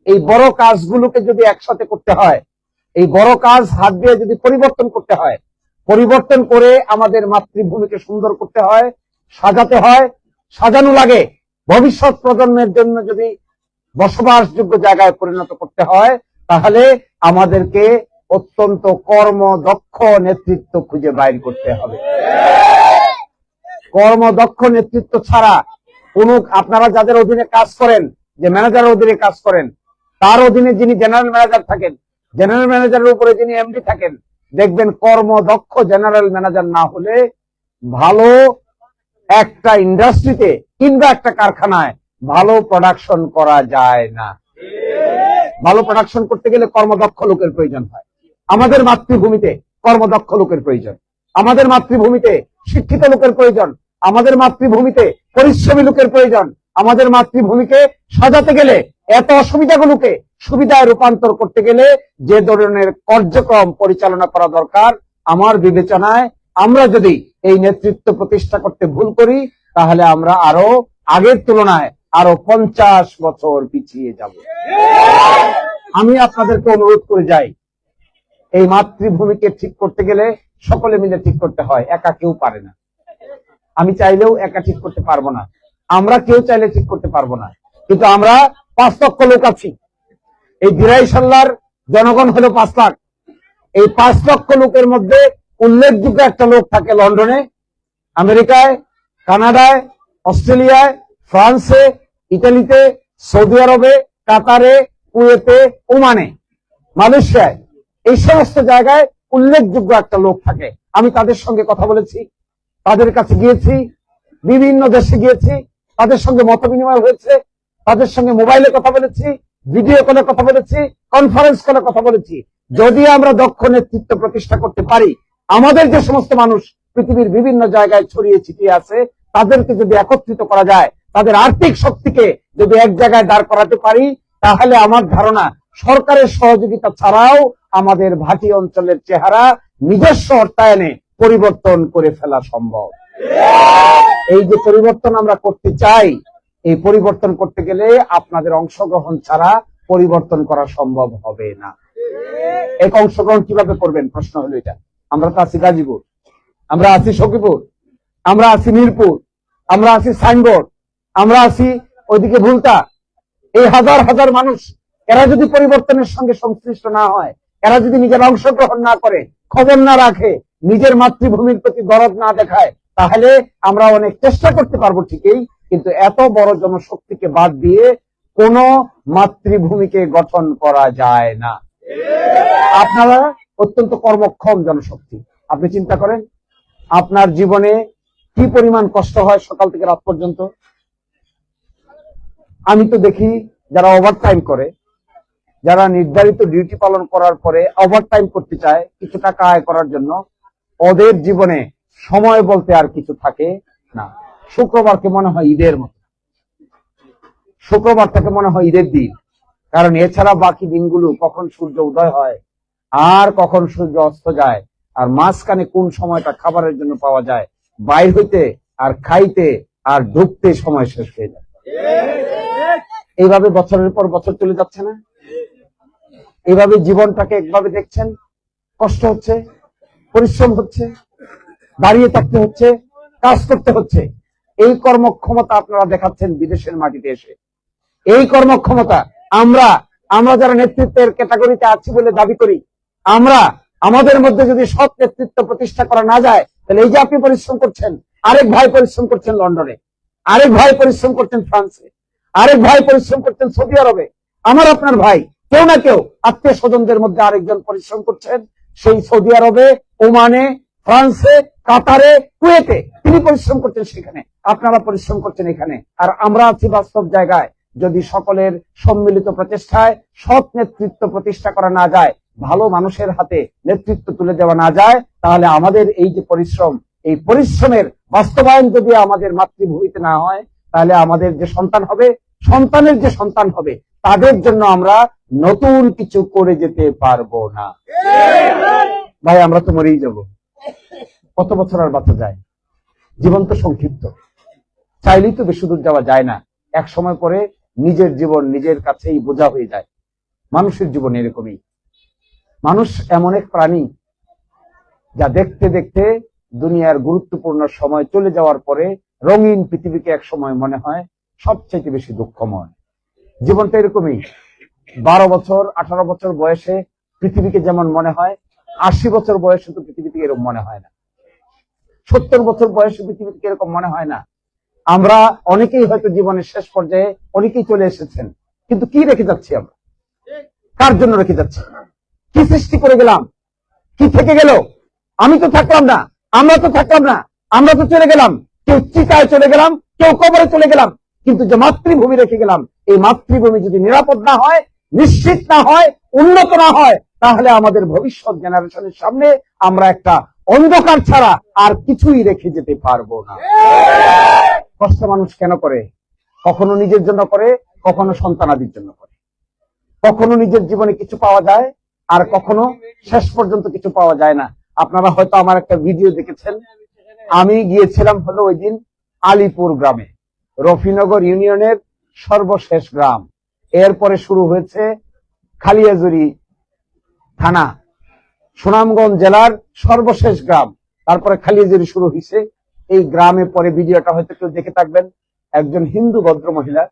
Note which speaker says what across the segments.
Speaker 1: এই বড় কাজগুলোকে যদি একসাথে করতে হয়, এই বড় কাজ হাত দিয়ে যদি পরিবর্তন করতে হয়, পরিবর্তন করে আমাদের মাতৃভূমিকে সুন্দর করতে হয়, সাজাতে হয়, সাজানো লাগে, ভবিষ্যৎ প্রজন্মের জন্য যদি বসবাসযোগ্য জায়গায় পরিণত করতে হয়, তাহলে আমাদেরকে অত্যন্ত কর্মদক্ষ নেতৃত্ব খুঁজে বাইর করতে হবে। কর্মদক্ষ নেতৃত্ব ছাড়া আপনারা যাদের অধীনে কাজ করেন, যে ম্যানেজারের অধীনে কাজ করেন, তার অধীনে যিনি জেনারেল ম্যানেজার থাকেন, জেনারেল ম্যানেজারের উপরে যিনি এমডি থাকেন, দেখবেন কর্মদক্ষ জেনারেল ম্যানেজার না হলে ভালো একটা ইন্ডাস্ট্রিতে কিংবা একটা কারখানায় ভালো প্রোডাকশন করা যায় না। ভালো প্রোডাকশন করতে গেলে কর্মদক্ষ লোকের প্রয়োজন হয়। আমাদের মাতৃভূমিতে কর্মদক্ষ লোকের প্রয়োজন, আমাদের মাতৃভূমিতে শিক্ষিত লোকের প্রয়োজন, আমাদের মাতৃভূমিতে পরিশ্রমী লোকের প্রয়োজন। আমাদের মাতৃভূমিকে সাজাতে গেলে, এত অসুবিধাগুলোকে সুবিধায় রূপান্তর করতে গেলে যে ধরনের কার্যক্রম পরিচালনা করা দরকার, আমার বিবেচনায় আমরা যদি এই নেতৃত্ব প্রতিষ্ঠা করতে ভুল করি, তাহলে আমরা আরো আগের তুলনায় আরো 50 বছর পিছিয়ে যাব। আমি আপনাদেরকে অনুরোধ করে যাই, এই মাতৃভূমিকে ঠিক করতে গেলে সকলে মিলে ঠিক করতে হয়, একা কেউ পারে না। আমি চাইলেও একা ঠিক করতে পারবো না, আমরা কেউ চাইলে ঠিক করতে পারবো না। কিন্তু আমরা 5 লক্ষ লোক আছি, এই দিরাইশাল্লার জনগণ হলো 5 লাখ। এই 5 লক্ষ লোকের মধ্যে উল্লেখযোগ্য একটা লোক থাকে লন্ডনে, আমেরিকায়, কানাডায়, অস্ট্রেলিয়ায়, ফ্রান্সে, ইতালিতে, সৌদি আরবে, কাতারে, কুয়েতে, ওমানে, মালয়েশিয়ায়, এই সমস্ত জায়গায় উল্লেখযোগ্য একটা লোক থাকে। আমি তাদের সঙ্গে কথা বলেছি, তাদের কাছে গিয়েছি, বিভিন্ন দেশে গিয়েছি, তাদের সঙ্গে মত বিনিময় হয়েছে, তাদের সঙ্গে মোবাইলে কথা বলেছি, ভিডিও কলে কথা বলেছি, কনফারেন্স কলে কথা বলেছি। যদি আমরা দক্ষ নেতৃত্ব প্রতিষ্ঠা করতে পারি, আমাদের যে সমস্ত মানুষ পৃথিবীর বিভিন্ন জায়গায় ছড়িয়ে ছিটিয়ে আছে, তাদেরকে যদি একত্রিত করা যায়, তাদের আর্থিক শক্তিকে যদি এক জায়গায় দাঁড় করাতে পারি, তাহলে আমার ধারণা সরকারের সহযোগিতা ছাড়াও আমাদের ভাটি অঞ্চলের চেহারা নিজস্ব অর্থায়নে পরিবর্তন করে ফেলা সম্ভব। এই যে পরিবর্তন আমরা করতে চাই, এই পরিবর্তন করতে গেলে আপনাদের অংশগ্রহণ ছাড়া পরিবর্তন করা সম্ভব হবে না। এক অংশগ্রহণ কিভাবে করবেন প্রশ্ন হলো এটা। আমরা তো আছি গাজীপুর, আমরা আছি সখীপুর, আমরা আছি মিরপুর, আমরা আছি সাইনবোর্ড, আমরা আছি ওইদিকে ভুলতা। এই হাজার হাজার মানুষ, এরা যদি পরিবর্তনের সঙ্গে সংশ্লিষ্ট না হয়, এরা যদি নিজের অংশগ্রহণ না করে, খবর না রাখে, নিজের মাতৃভূমির প্রতি দরদ না দেখায়, তাহলে আমরা অনেক চেষ্টা করতে পারবো ঠিকই, কিন্তু এত বড় জনশক্তিকে বাদ দিয়ে কোন মাতৃভূমিকে গঠন করা যায় না। আপনারা অত্যন্ত কর্মক্ষম জনশক্তি। আপনি চিন্তা করেন আপনার জীবনে কি পরিমাণ কষ্ট হয় সকাল থেকে রাত পর্যন্ত। আমি তো দেখি যারা ওভারটাইম করে, যারা নির্ধারিত ডিউটি পালন করার পরে ওভারটাইম করতে চায় কিছু টাকা আয় করার জন্য, ওদের জীবনে সময় বলতে আর কিছু থাকে না। শুক্রবারকে মনে হয় ঈদের মতো, শুক্রবারটাকে মনে হয় ঈদের দিন। কারণ এছাড়া বাকি দিনগুলো কখন সূর্য উদয় হয় আর কখন সূর্য অস্ত যায়, আর মাঝখানে কোন সময়টা খাবারের জন্য পাওয়া যায়, বাইর হইতে আর খাইতে আর ঢুকতে সময় শেষ হয়ে যায়। এইভাবে বছরের পর বছর চলে যাচ্ছে না? এইভাবে জীবনটাকে একভাবে দেখছেন, কষ্ট হচ্ছে, পরিশ্রম হচ্ছে, দাঁড়িয়ে থাকতে হচ্ছে, কাজ করতে হচ্ছে। এই কর্মক্ষমতা আপনারা দেখাচ্ছেন বিদেশের মাটিতে এসে। এই কর্মক্ষমতা আমরা যারা নেতৃত্বের ক্যাটাগরিতে আছি বলে দাবি করি, আমাদের মধ্যে যদি সৎ নেতৃত্ব প্রতিষ্ঠা করা না যায়, তাহলে এই যে আপনি পরিশ্রম করছেন, আরেক ভাই পরিশ্রম করছেন লন্ডনে, আরেক ভাই পরিশ্রম করছেন ফ্রান্সে, আরেক ভাই পরিশ্রম করছেন সৌদি আরবে, আমার আপনার ভাই কেউ না কেউ আত্মীয় স্বজনদের মধ্যে আরেকজন পরিশ্রম করছেন সেই সৌদি আরবে, ওমানে, ফ্রান্সে, কাতারে, কুয়েতে। তিনি পরিশ্রম করছেন সেখানে, আপনারা পরিশ্রম করছেন এখানে, আর আমরা আছি বাস্তব জায়গায়। যদি সকলের সম্মিলিত প্রচেষ্টায় সৎ নেতৃত্ব প্রতিষ্ঠা করা না যায়, ভালো মানুষের হাতে নেতৃত্ব তুলে দেওয়া না যায়, তাহলে আমাদের এই যে পরিশ্রম, এই পরিশ্রমের বাস্তবায়ন যদি আমাদের মাতৃভূমিতে না হয়, তাহলে আমাদের যে সন্তান হবে, সন্তানের যে সন্তান হবে, তাদের জন্য আমরা নতুন কিছু করে যেতে পারবো না। ভাই আমরা তো মরেই যাব, কত বছর আর বাঁচা যায়? জীবন তো সংক্ষিপ্ত, চাইলেই তো বেশি দূর যাওয়া যায় না। এক সময় পরে নিজের জীবন নিজের কাছেই বোঝা হয়ে যায়। মানুষের জীবন এরকমই। মানুষ এমন এক প্রাণী যা দেখতে দেখতে দুনিয়ার গুরুত্বপূর্ণ সময় চলে যাওয়ার পরে রঙিন পৃথিবীকে এক সময় মনে হয় সবচেয়ে বেশি দুঃখময়। জীবনটা এরকমই। 12 বছর 18 বছর বয়সে পৃথিবীকে যেমন মনে হয়, 80 বছর বয়সে তো পৃথিবীতে এরকম মনে হয় না, 70 বছর বয়সে পৃথিবীতে এরকম মনে হয় না। আমরা অনেকেই হয়তো জীবনের শেষ পর্যায়ে অনেকেই চলে এসেছেন, কিন্তু কি রেখে যাচ্ছি আমরা? কার জন্য রেখে যাচ্ছি? কি সৃষ্টি করে গেলাম? কি থেকে গেল? আমি তো থাকলাম না, আমরা তো থাকলাম না, আমরা তো চলে গেলাম। কেউ চিতায় চলে গেলাম, কেউ কবরে চলে গেলাম, কিন্তু যে মাতৃভূমি রেখে গেলাম, এই মাতৃভূমি যদি নিরাপদ না হয়, নিশ্চিত না হয়, উন্নত না হয়, তাহলে আমাদের ভবিষ্যৎ জেনারেশনের সামনে আমরা একটা অন্ধকার ছাড়া আর কিছুই রেখে যেতে পারবো না। কষ্ট মানুষ কেন করে? কখনো নিজের জন্য করে, কখনো সন্তানাদির জন্য করে। কখনো নিজের জীবনে কিছু পাওয়া যায়, আর কখনো শেষ পর্যন্ত কিছু পাওয়া যায় না। আপনারা হয়তো আমার একটা ভিডিও দেখেছেন, আমি গিয়েছিলাম হলো ওই দিন আলিপুর গ্রামে, রফিনগর ইউনিয়নের সর্বশেষ গ্রাম। এরপরে শুরু হয়েছে খালিয়াজুরি থানা, সুনামগঞ্জ জেলার সর্বশেষ গ্রাম, তারপরে খালিয়াজুরি শুরু হয়েছে। এই গ্রামে পরে ভিডিওটা হয়তো কেউ দেখে থাকবেন, একজন হিন্দু ভদ্র মহিলা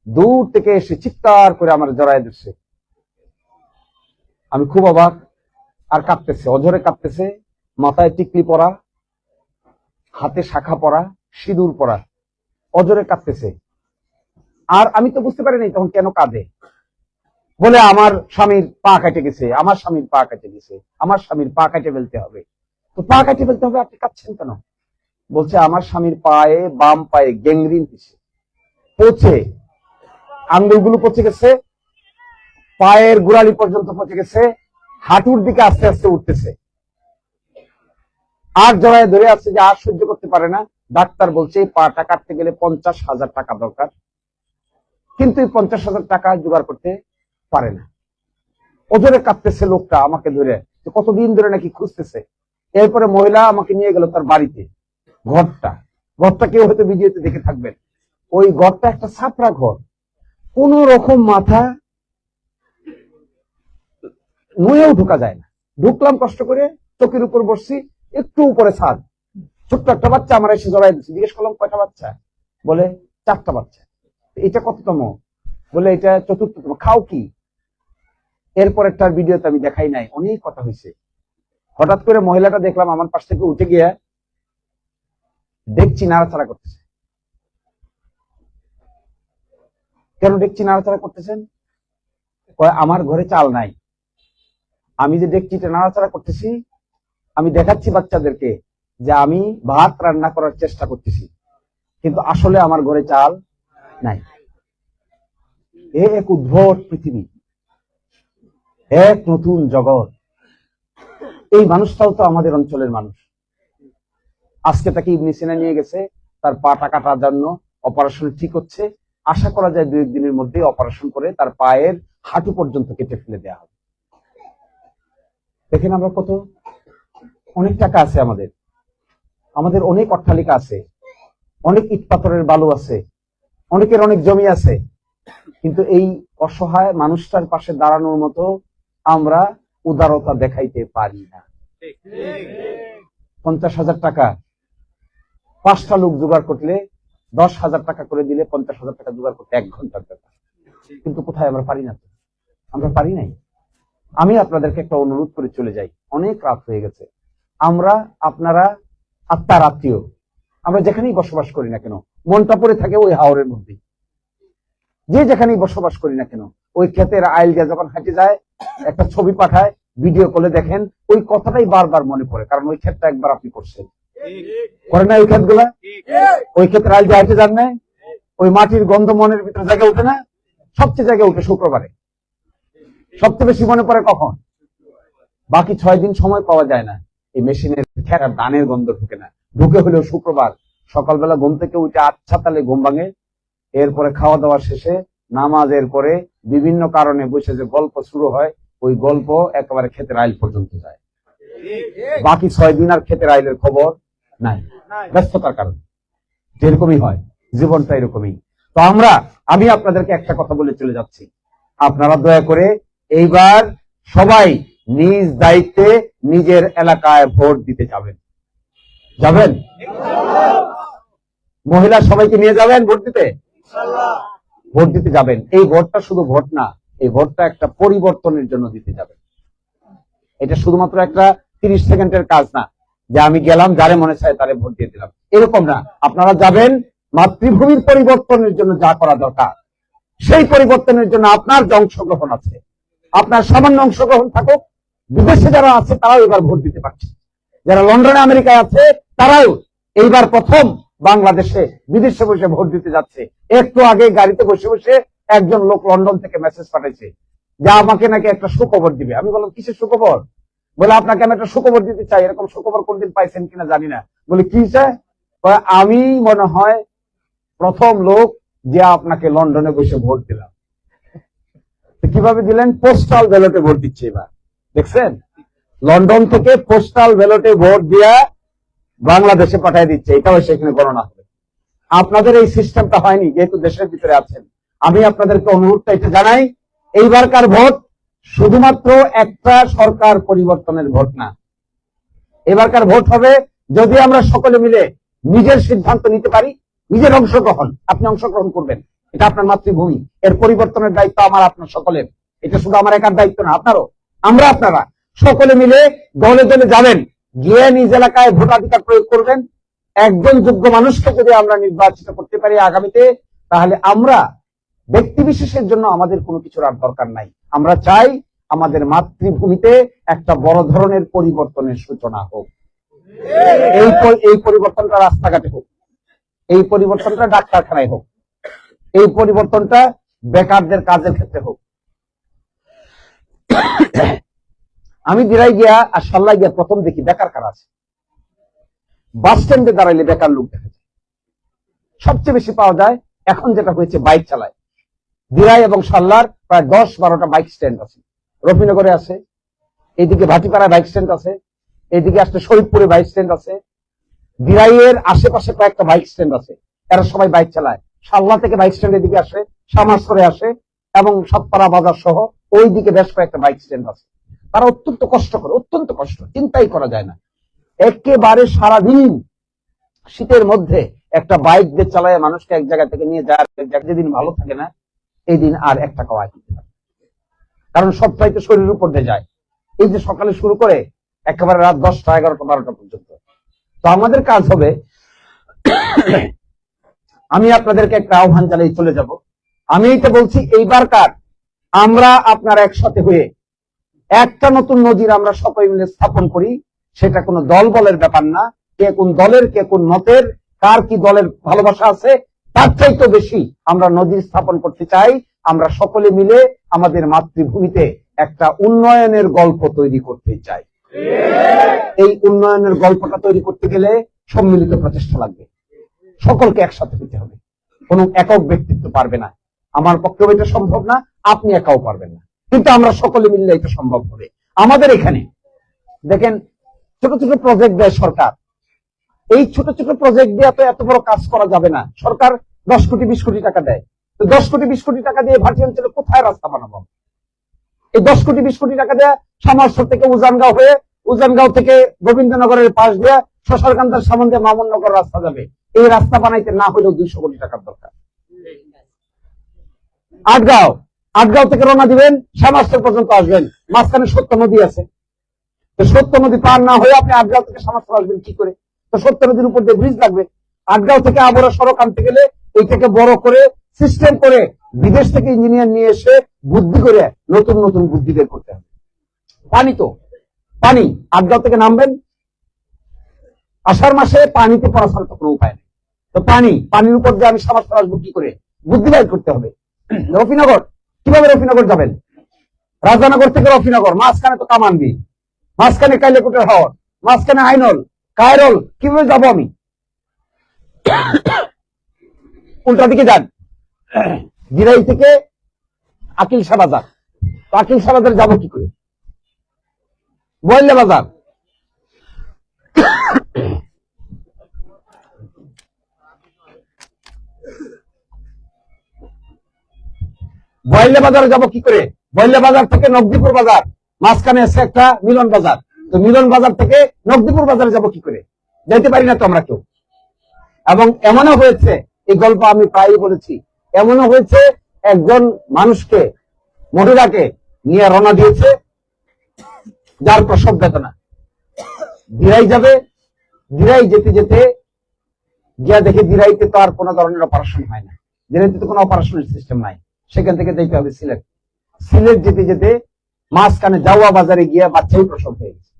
Speaker 1: দূর থেকে এসে চিৎকার করে আমার জড়ায় দিচ্ছে। আমি খুব অবাক, আর কাঁপতেছে, অঝরে কাঁপতেছে, মাথায় টিকলি পরা, হাতে শাখা পরা, সিঁদুর পরা, অজরে কাঁদতেছে। আর আমি তো বুঝতে পারি নাই তখন কেন কাঁদে। বলে আমার স্বামীর পা কেটে গেছে, আমার স্বামীর পা কেটে গেছে, আমার স্বামীর পা কেটে ফেলতে হবে। তো পা কেটে ফেলতে হবে, আপনি কাঁদছেন কেন? বলছে আমার স্বামীর পায়ে, বাম পায়ে গ্যাংগ্রিন হয়েছে, পচে আঙ্গুলগুলো পচে গেছে, পায়ের গোড়ালি পর্যন্ত পচে গেছে, হাঁটুর দিকে আস্তে আস্তে উঠতেছে, আর জড়ায় ধরে আসছে যে আর সহ্য করতে পারে না। ডাক্তার বলছে পাটা কাটতে গেলে 50,000 টাকা দরকার, কিন্তু এই 50,000 টাকা জোগাড় করতে পারে না। ওজরে কাঁপতেছে লোকটা আমাকে ধরে, কতদিন ধরে নাকি খুঁজতেছে। এরপরে মহিলা আমাকে নিয়ে গেল তার বাড়িতে। ঘরটা কেউ হয়তো ভিডিওতে দেখে থাকবেন। ওই ঘরটা একটা ছাপড়া ঘর, কোন রকম মাথা নুয়েও ঢোকা যায় না। ঢুকলাম কষ্ট করে, চোখের উপর বসছি, একটু উপরে ছাদ, ছোট্ট একটা বাচ্চা আমার এসে জড়াই দিচ্ছে। জিজ্ঞেস করলাম কয়টা বাচ্চা? বলে 4টা বাচ্চা। এটা কততম? বলে এটা 4র্থতম। খাও কি? এরপর একটা ভিডিওতে আমি দেখাই নাই, অনেক কথা হয়েছে। হঠাৎ করে মহিলাটা দেখলাম আমার পাশ থেকে উঠে গিয়ে ডেকচি নাড়াচাড়া করতেছে। কেন ডেকচি নাড়াচাড়া করতেছেন? আমার ঘরে চাল নাই, আমি যে ডেকচিটা নাড়াচাড়া করতেছি, আমি দেখাচ্ছি বাচ্চাদেরকে যে আমি ভাত রান্না করার চেষ্টা করতেছি, কিন্তু আসলে আমার ঘরে চাল নাই। এক উদ্ভট পৃথিবী, এক নতুন জগৎ। এই মানুষটাও তো আমাদের অঞ্চলের মানুষ। আজকে তাকে ইবনে সিনা নিয়ে গেছে, তার পাটা কাটার জন্য অপারেশন ঠিক হচ্ছে। আশা করা যায় 2-1 দিনের মধ্যে অপারেশন করে তার পায়ের হাঁটু পর্যন্ত কেটে ফেলে দেওয়া হবে। দেখেন আমরা কত, অনেক টাকা আছে আমাদের অনেক অট্টালিকা আছে, অনেক ইট পাথরের বালু আছে, অনেকের অনেক জমি আছে, কিন্তু এই অসহায় মানুষটার পাশে দাঁড়ানোর মতো আমরা উদারতা দেখাইতে পারি না। 50,000 টাকা 5টা লোক জোগাড় করলে 10,000 টাকা করে দিলে 50,000 টাকা জোগাড় করতে 1 ঘন্টার ব্যাপার, কিন্তু কোথায় আমরা পারি না। আমরা পারি নাই। আমি আপনাদেরকে একটা অনুরোধ করে চলে যাই, অনেক রাত হয়ে গেছে। আমরা আপনারা আত্মার আত্মীয়, আমরা যেখানেই বসবাস করি না কেন, মনটা পড়ে থাকে ওই হাওরের মধ্যে। যে যেখানেই বসবাস করি না কেন, ওই ক্ষেতের আইল দিয়ে যখন হেঁটে যায়, একটা ছবি পাঠায়, ভিডিও কলে দেখেন, ওই কথাটাই বারবার মনে পড়ে, কারণ ওই ক্ষেতটা একবার আপনি করছেন, করেন না? ওই ক্ষেতগুলা, ওই ক্ষেতের আইল দিয়ে হেঁটে যান না, ওই মাটির গন্ধ মনের ভিতরে জায়গা উঠে না? সবচেয়ে জায়গা উঠে শুক্রবারে, সবচেয়ে বেশি মনে পড়ে কখন? বাকি 6 দিন সময় পাওয়া যায় না, এই মেশিনের খেরা ধানের গন্ধ ঢুকে না, ঢুকে হলেও শুক্রবার সকালবেলা ঘুম থেকে উঠে আচ্ছা তালে ঘুম ভাঙে। এরপরে খাওয়া দাওয়া শেষে নামাজের পরে বিভিন্ন কারণে বসে যে গল্প শুরু হয়, ওই গল্প একেবারে ক্ষেতের আইল পর্যন্ত যায়। বাকি 6 দিন আর ক্ষেতের আইলের খবর নাই, ব্যস্ততার কারণে। যেরকমই হয়, জীবনটা এরকমই। তো আমি আপনাদেরকে একটা কথা বলে চলে যাচ্ছি, আপনারা দয়া করে এইবার সবাই নিজ দায়িত্বে নিজের এলাকায় ভোট দিতে যাবেন। যাবেন? মহিলা সবাইকে নিয়ে যাবেন ভোট দিতে? ভোট দিতে যাবেন। এই ভোটটা শুধু ভোট না, এই ভোটটা একটা পরিবর্তনের জন্য দিতে যাবেন। এটা শুধুমাত্র একটা 30 সেকেন্ডের কাজ না, যে আমি গেলাম যারে মনে চায় তারে ভোট দিয়ে দিলাম, এরকম না। আপনারা যাবেন মাতৃভূমির পরিবর্তনের জন্য যা করা দরকার, সেই পরিবর্তনের জন্য আপনার যে অংশগ্রহণ আছে, আপনার সামান্য অংশগ্রহণ থাকুক। বিদেশে যারা আছে তারাও এবার ভোট দিতে পারছে, যারা লন্ডনে আমেরিকায় আছে তারাও এইবার প্রথম বাংলাদেশে বিদেশে বসে ভোট দিতে যাচ্ছে। একটু আগে গাড়িতে বসে বসে একজন লোক লন্ডন থেকে মেসেজ পাঠাইছে যে আমাকে নাকি একটা সুখবর দিবে। আমি বললাম কিসের সুখবর? বলে আপনাকে আমি একটা সুখবর দিতে চাই, এরকম সুখবর কোনদিন পাইছেন কিনা জানি না। বলে কি চায়? আমি মনে হয় প্রথম লোক যে আপনাকে লন্ডনে বসে ভোট দিলাম। কিভাবে দিলেন? পোস্টাল ব্যালটে ভোট দিচ্ছে এবার। দেখছেন, লন্ডন থেকে পোস্টাল ব্যালটে ভোট দিয়া বাংলাদেশে পাঠিয়ে দিচ্ছে, এটাও সেখানে গণনা হবে। আপনাদের এই সিস্টেমটা হয়নি, যেহেতু দেশের ভিতরে আছেন। আমি আপনাদেরকে অনুরোধটা এটা জানাই, এইবারকার ভোট শুধুমাত্র একটা সরকার পরিবর্তনের ভোট না। এবারকার ভোট হবে যদি আমরা সকলে মিলে নিজের সিদ্ধান্ত নিতে পারি, নিজের অংশগ্রহণ। আপনি অংশগ্রহণ করবেন, এটা আপনার মাতৃভূমি, এর পরিবর্তনের দায়িত্ব আমার আপনার সকলের। এটা শুধু আমার একার দায়িত্ব না, আপনারও। আপনারা সকলে মিলে দলে দলে যাবেন, গিয়ে নিজ এলাকায় ভোটাধিকার প্রয়োগ করবেন। একজন যোগ্য মানুষকে যদি আমরা নির্বাচিত করতে পারি আগামীতে, তাহলে আমরা ব্যক্তি বিশেষের জন্য আমাদের কোনো কিছুর আর দরকার নাই। আমরা চাই আমাদের মাতৃভূমিতে একটা বড় ধরনের পরিবর্তনের সূচনা হোক। এই পরিবর্তনটা রাস্তাঘাটে হোক, এই পরিবর্তনটা ডাক্তারখানায় হোক, এই পরিবর্তনটা বেকারদের কাজের ক্ষেত্রে হোক। আমি দিরাই গিয়া আর সাল্লাই গিয়া প্রথম দেখি বেকার কারা আছে। বাস স্ট্যান্ডে দাঁড়াইলে বেকার লোক দেখা যায়, সবচেয়ে বেশি পাওয়া যায়। এখন যেটা হয়েছে, বাইক চালায়। দিরাই এবং সাল্লার প্রায় 10-12টা বাইক স্ট্যান্ড আছে। রফিনগরে আছে, এইদিকে ভাটিপাড়ায় বাইক স্ট্যান্ড আছে, এইদিকে আসলে শরীফপুরে বাইক স্ট্যান্ড আছে, দিরাইয়ের আশেপাশে কয়েকটা বাইক স্ট্যান্ড আছে। এরা সবাই বাইক চালায়। সাল্লা থেকে বাইক স্ট্যান্ড এদিকে আসে, সামাসরে আসে, এবং সাতপাড়া বাজার সহ ওই দিকে বেশ কয়েকটা বাইক স্ট্যান্ড আছে। তারা অত্যন্ত কষ্ট করে, অত্যন্ত কষ্ট, চিন্তাই করা যায় না। একেবারে সারাদিন শীতের মধ্যে একটা বাইক দিয়ে চালায় মানুষকে এক জায়গা থেকে নিয়ে যায়, যেদিন ভালো থাকে না এই দিন আর 1 টাকাও আয় করতে পারে, কারণ সবটাই তো শরীরের উপর দিয়ে যায়। এই যে সকালে শুরু করে একেবারে রাত 10টা, 11টা, 12টা পর্যন্ত। তো আমাদের কাজ হবে, আমি আপনাদেরকে একটা আহ্বান জানিয়ে চলে যাব। আমি এটা বলছি, এইবারকার আমরা আপনারা একসাথে হয়ে একটা নতুন নজির আমরা সকলে মিলে স্থাপন করি। সেটা কোনো দল বলের ব্যাপার না, কে কোন দলের, কে কোন মতের, কার কি দলের ভালোবাসা আছে, তার চাইতে বেশি আমরা নজির স্থাপন করতে চাই। আমরা সকলে মিলে আমাদের মাতৃভূমিতে একটা উন্নয়নের গল্প তৈরি করতে চাই। এই উন্নয়নের গল্পটা তৈরি করতে গেলে সম্মিলিত প্রচেষ্টা লাগবে, সকলকে একসাথে দিতে হবে। কোন একক ব্যক্তিত্ব পারবে না, আমার পক্ষেও এটা সম্ভব না, আপনি একাও পারবেন না, কিন্তু আমরা সকলে মিললে এটা সম্ভব হবে। আমাদের এখানে দেখেন, ছোট ছোট প্রজেক্ট দেয় সরকার। এই ছোট ছোট প্রজেক্ট দিয়ে তো এত বড় কাজ করা যাবে না। সরকার 10 কোটি 20 কোটি টাকা দেয়, তো 10 কোটি 20 কোটি টাকা দিয়ে ভাটি অঞ্চলে কোথায় রাস্তা বানাবো? এই 10 কোটি 20 কোটি টাকা দেয় সামারসর থেকে উজানগাঁও হয়ে, উজানগাঁও থেকে গোবিন্দনগরের পাশ দিয়ে শশারকান্দার সামনে দিয়ে মামুননগর রাস্তা যাবে। এই রাস্তা বানাইতে না হলেও 200 কোটি টাকার দরকার। আটগাঁও থেকে রওনা দিবেন, সামারসর পর্যন্ত আসবেন, মাঝখানে সত্য নদী আছে। তো সত্য নদী পার না হয়ে আপনি আটগাঁও থেকে সামারসর আসবেন কি করে? তো সত্য নদীর উপর দিয়ে ব্রিজ লাগবে। আটগাঁও থেকে আবরা সড়ক আনতে গেলে এইটাকে বড় করে সিস্টেম করে বিদেশ থেকে ইঞ্জিনিয়ার নিয়ে এসে বুদ্ধি করে নতুন নতুন বুদ্ধি বের করতে হবে। পানি আটগাঁও থেকে নামবেন, আষাঢ় মাসে পানিতে পড়াশোনার তো কোনো উপায় নেই। তো পানির উপর দিয়ে আমি সামারসর আসবো কি করে? বুদ্ধি বের করতে হবে। রফিনগর, কিভাবে রফিনগর যাবেন? রাজানগর থেকে রফিনগর, মাঝখানে তো কামানদি, মাঝখানে কাইলেকুটের হাওর, মাঝখানে আইনল, কায়রল, কিভাবে যাবো আমি? উল্টা দিকে যান, দিরাই থেকে আকিল শাহ বাজার, তো আকিল শাহ বাজার যাবো কি করে? বয়লে বাজার, বয়লা বাজারে যাব কি করে? বয়লা বাজার থেকে নগদীপুর বাজার, মাঝখানে আছে একটা মিলন বাজার। তো মিলন বাজার থেকে নগদীপুর বাজারে যাব কি করে? যাইতে পারি না তো আমরা কেউ। এবং এমনও হয়েছে, এই গল্প আমি প্রায়ই বলেছি, এমনও হয়েছে একজন মানুষকে, মহিলাকে নিয়ে রওনা দিয়েছে, যার প্রসব বেদনা। দিরাই যাবে, দিরাই যেতে যেতে গিয়া দেখে দিরাইতে তো আর কোনো ধরনের অপারেশন হয় না, দিরাইতে তো কোনো অপারেশনের সিস্টেম নাই। সেখান থেকে যেতে হবে সিলেট। সিলেট যেতে যেতে মাঝখানে জাওয়া বাজারে গিয়া বাচ্চাই প্রসব হয়ে গেছে।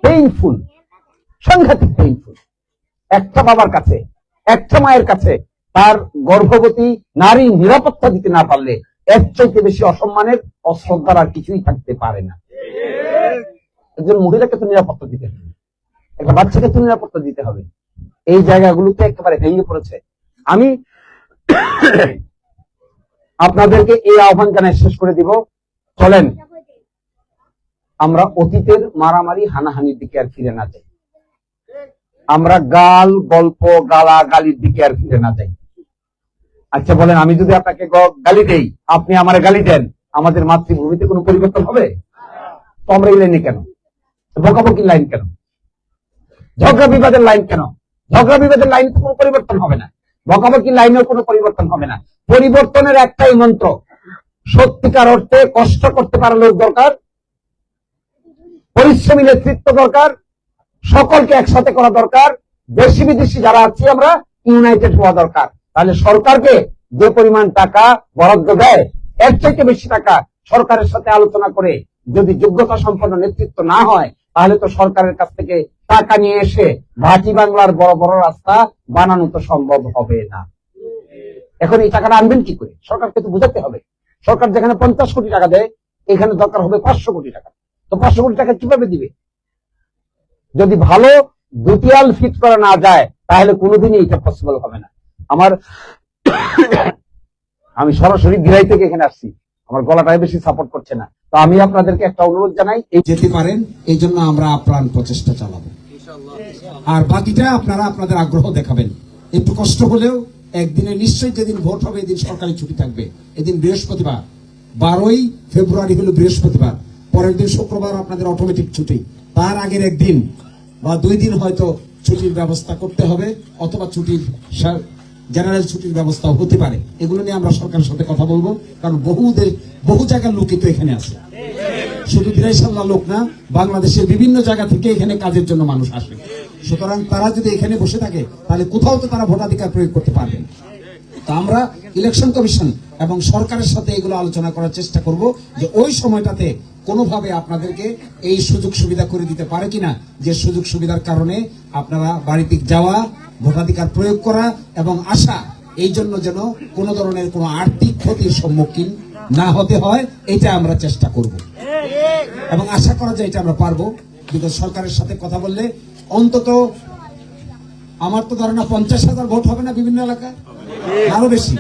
Speaker 1: পেইনফুল, সাংঘাতিক পেইনফুল। একটা বাবার কাছে, একটা মায়ের কাছে তার গর্ভবতী নারী নিরাপত্তা দিতে না পারলে এর চাইতে বেশি অসম্মানের, অশ্রদ্ধার আর কিছুই থাকতে পারে না। একজন মহিলাকে তো নিরাপত্তা দিতে হবে, একটা বাচ্চাকে তো নিরাপত্তা দিতে হবে। এই জায়গাগুলোতে একেবারে ভেঙে পড়েছে। আমি আপনাদেরকে এই আহ্বান জানাই শেষ করে দিব, চলেন আমরা অতীতের মারামারি হানাহানির দিকে আর ফিরে না যাই। আমরা গাল গল্প গালা গালির দিকে আর ফিরে না যাই। আচ্ছা বলেন, আমি যদি আপনাকে গালি দেই, আপনি আমার গালি দেন, আমাদের মাতৃভূমিতে কোনো পরিবর্তন হবে? তো আমরা এই লাইনে কেন? বকাবকির লাইন কেন? ঝগড়া বিবাদের লাইন কেন? ঝগড়া বিবাদের লাইনে তো কোনো পরিবর্তন হবে না, বকাবকির লাইনেও কোনো পরিবর্তন হবে না। পরিবর্তনের একটাই মন্ত্র, সত্যিকার অর্থে কষ্ট করতে পারা লোক দরকার, পরিশ্রমী নেতৃত্ব দরকার, সকলকে একসাথে করা দরকার, দেশি বিদেশি যারা আছি আমরা ইউনাইটেড হওয়া দরকার। তাহলে সরকারকে যে পরিমাণ টাকা বরাদ্দ দেয়, এর চাইতে বেশি টাকা সরকারের সাথে আলোচনা করে যদি যোগ্যতা সম্পন্ন নেতৃত্ব না হয়, তাহলে তো সরকারের কাছ থেকে টাকা নিয়ে এসে ভাটি বাংলার বড় বড় রাস্তা বানানো তো সম্ভব হবে না। এখন এই টাকাটা আনবেন কি করে? সরকারকে তো বুঝাতে হবে। সরকার যেখানে 50 কোটি টাকা দেয়, এখানে দরকার হবে 500 কোটি টাকা। তো 500 কোটি টাকা কিভাবে দিবে? যদি ভালো দুটিয়াল ফিট করা না যায়, তাহলে কোনোদিনই এটা পসিবল হবে না। আমি সরাসরি গিরাই থেকে এখানে আসছি, আমার গলাটাই বেশি সাপোর্ট করছে না। তো আমি আপনাদেরকে একটা অনুরোধ জানাই,
Speaker 2: এই যেতে পারেন, এই জন্য আমরা আপ্রাণ প্রচেষ্টা চালাবো। আর বাকিটা আপনারা আপনাদের আগ্রহ দেখাবেন। একটু কষ্ট হলেও একদিনে নিশ্চয়ই, যেদিন ভোট হবে এদিন সরকারি ছুটি থাকবে। এদিন বৃহস্পতিবার, 12ই ফেব্রুয়ারি হলো বৃহস্পতিবার, পরের দিন শুক্রবার আপনাদের অটোমেটিক ছুটি। তার আগের একদিন বা 2 দিন হয়তো ছুটির ব্যবস্থা করতে হবে, অথবা ছুটির জেনারেল ছুটির ব্যবস্থা হতে পারে। এগুলো নিয়ে আমরা সরকারের সাথে কথা বলবো, কারণ বহু জায়গার লোকই তো এখানে আছে। শুধু দিরাইসাল্লাহ লোক না, বাংলাদেশের বিভিন্ন জায়গা থেকে এখানে কাজের জন্য মানুষ আসে। সুতরাং তারা যদি এখানে বসে থাকে, তাহলে কোথাও তো তারা ভোটাধিকার প্রয়োগ করতে পারবে। তো আমরা ইলেকশন কমিশন এবং সরকারের সাথে এগুলো আলোচনা করার চেষ্টা করব, যে ওই সময়টাতে কোনোভাবে আপনাদেরকে এই সুযোগ সুবিধা করে দিতে পারে কিনা, যে সুযোগ সুবিধার কারণে আপনারা বাড়িতে যাওয়া, ভোটাধিকার প্রয়োগ করা এবং আসা, এই জন্য যেন কোনো ধরনের কোনো আর্থিক ক্ষতির সম্মুখীন না হতে হয়, এটা আমরা চেষ্টা করব। এবং আশা করা যায় এটা আমরা পারবো, বিকজ সরকারের সাথে কথা বললে অন্তত আমার তো ধারণা 50,000 ভোট হবে না বিভিন্ন এলাকায়, আরো বেশি।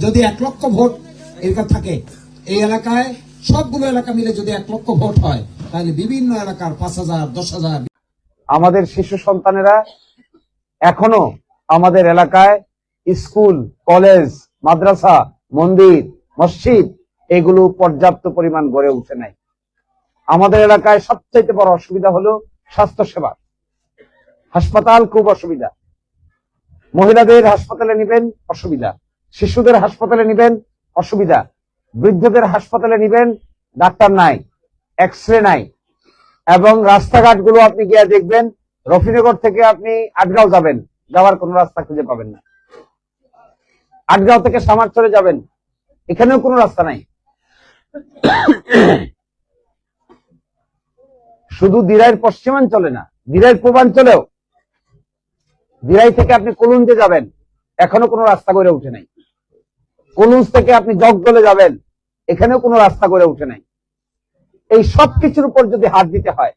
Speaker 2: যদি 1 লক্ষ ভোট এলাকা থাকে, এই এলাকায় সবগুলো এলাকা মিলে যদি 1 লক্ষ ভোট হয়, তাহলে বিভিন্ন এলাকার 5,000, 10,000।
Speaker 1: আমাদের শিশু সন্তানেরা এখনো আমাদের এলাকায় স্কুল, কলেজ, মাদ্রাসা, মন্দির, মসজিদ এগুলো পর্যাপ্ত পরিমাণ গড়ে উঠে নাই। আমাদের এলাকায় সবচেয়ে বড় অসুবিধা হলো স্বাস্থ্য সেবা। হাসপাতাল খুব অসুবিধা, মহিলাদের হাসপাতালে নিবেন অসুবিধা, শিশুদের হাসপাতালে নিবেন অসুবিধা, বৃদ্ধদের হাসপাতালে নিবেন ডাক্তার নাই, এক্সরে নাই। এবং রাস্তাঘাট গুলো আপনি গিয়ে দেখবেন, রফিনগর থেকে আপনি আটগাঁও যাবেন, যাওয়ার কোন রাস্তা খুঁজে পাবেন না। আটগাঁও থেকে সামারচরে যাবেন, এখানেও কোনো রাস্তা নাই। শুধু দিরাইয়ের পশ্চিমাঞ্চলে না, দিরাইয়ের পূর্বাঞ্চলেও, দিরাই থেকে আপনি কলুঞ্জে যাবেন, এখনো কোনো রাস্তা গড়ে উঠে নাই। কলুঞ্জ থেকে আপনি জগদলে যাবেন, এখানেও কোনো রাস্তা গড়ে উঠে নাই। এই সব কিছুর উপর যদি হাত দিতে হয়,